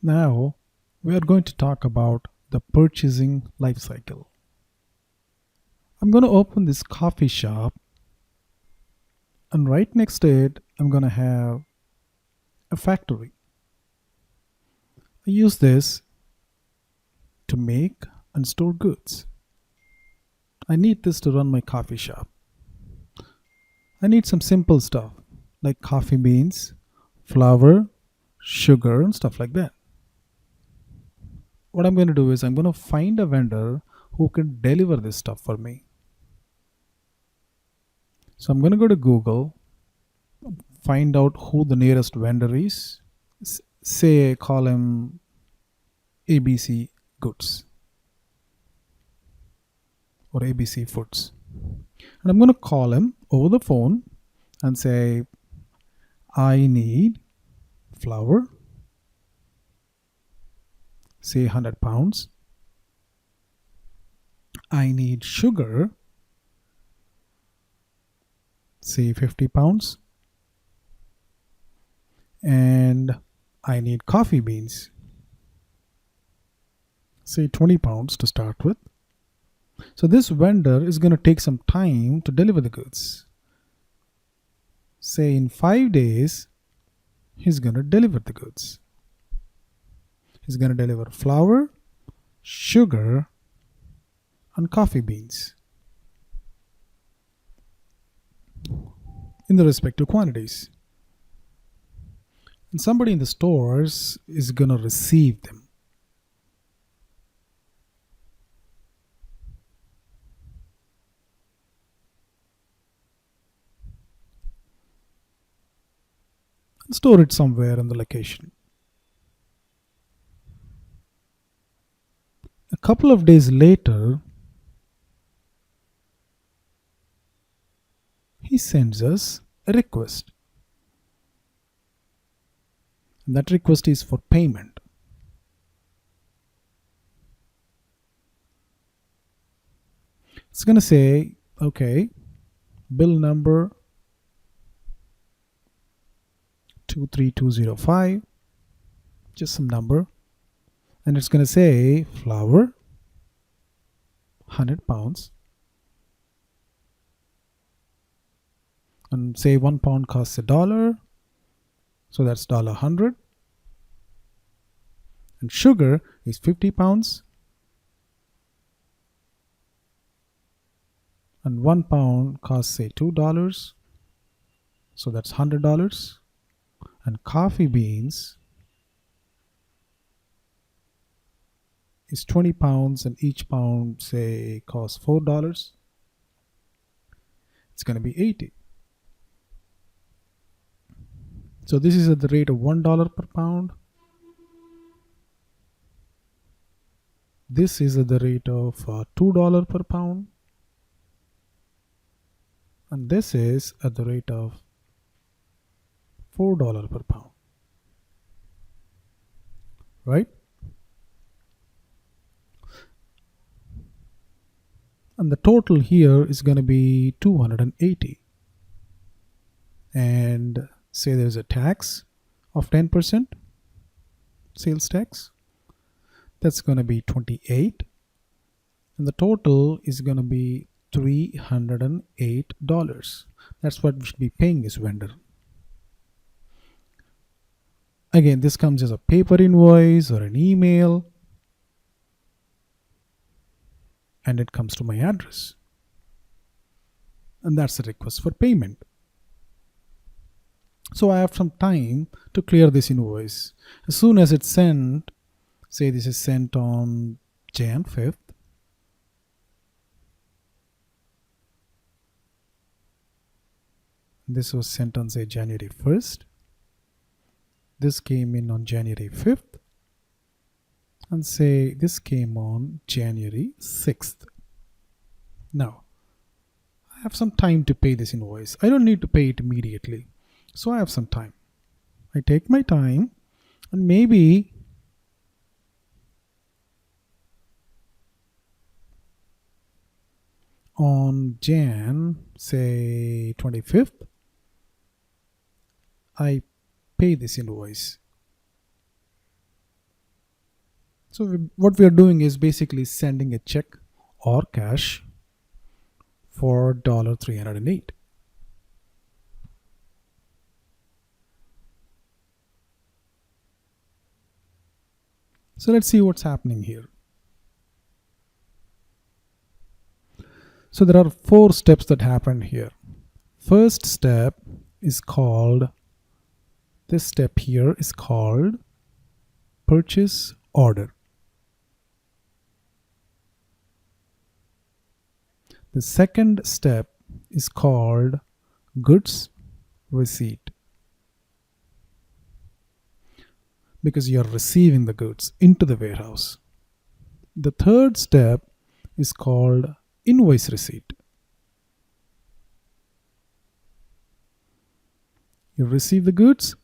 Now, we are going to talk about the purchasing life cycle. I'm going to open this coffee shop, and right next to it, I'm going to have a factory. I use this to make and store goods. I need this to run my coffee shop. I need some simple stuff like coffee beans, flour, sugar, and stuff like that. What I'm going to do is I'm going to find a vendor who can deliver this stuff for me. So I'm going to go to Google, find out who the nearest vendor is. Say, call him ABC Goods or ABC Foods. And I'm going to call him over the phone and say, I need flour, say 100 pounds. I need sugar, say 50 pounds. And I need coffee beans, say 20 pounds to start with. So this vendor is going to take some time to deliver the goods. Say in 5 days, he's going to deliver the goods. He's going to deliver flour, sugar, and coffee beans in the respective quantities. And somebody in the stores is going to receive them. And store it somewhere in the location. A couple of days later, he sends us a request. And that request is for payment. It's going to say, okay, bill number 23205, just some number. And it's going to say flour, 100 pounds. And say 1 pound costs $1. So that's $100. And sugar is 50 pounds. And 1 pound costs say $2. So that's $100. And coffee beans is 20 pounds, and each pound say costs $4. It's going to be 80. So this is at the rate of $1 per pound. This is at the rate of $2 per pound. And this is at the rate of $4 per pound. Right? And the total here is going to be 280. And say there's a tax of 10%, sales tax. That's going to be 28. And the total is going to be $308. That's what we should be paying this vendor. Again, this comes as a paper invoice or an email. And it comes to my address. And that's the request for payment. So I have some time to clear this invoice. As soon as it's sent, say this is sent on Jan 5th. This was sent on say January 1st. This came in on January 5th. And say this came on January 6th. Now, I have some time to pay this invoice. I don't need to pay it immediately. So I have some time. I take my time, and maybe on Jan, say 25th, I pay this invoice. So what we are doing is basically sending a check or cash for $308. So let's see what's happening here. So there are 4 steps that happened here. First step is called, this step here is called purchase order. The second step is called goods receipt, because you are receiving the goods into the warehouse. The third step is called invoice receipt. You receive the goods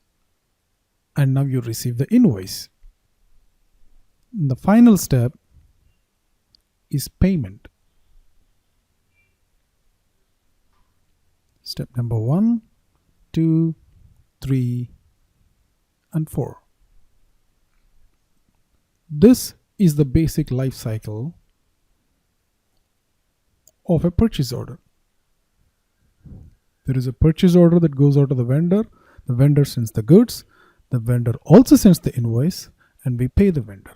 and now you receive the invoice. The final step is payment. Step number 1, 2, 3, and 4. This is the basic life cycle of a purchase order. There is a purchase order that goes out to the vendor sends the goods, the vendor also sends the invoice, and we pay the vendor.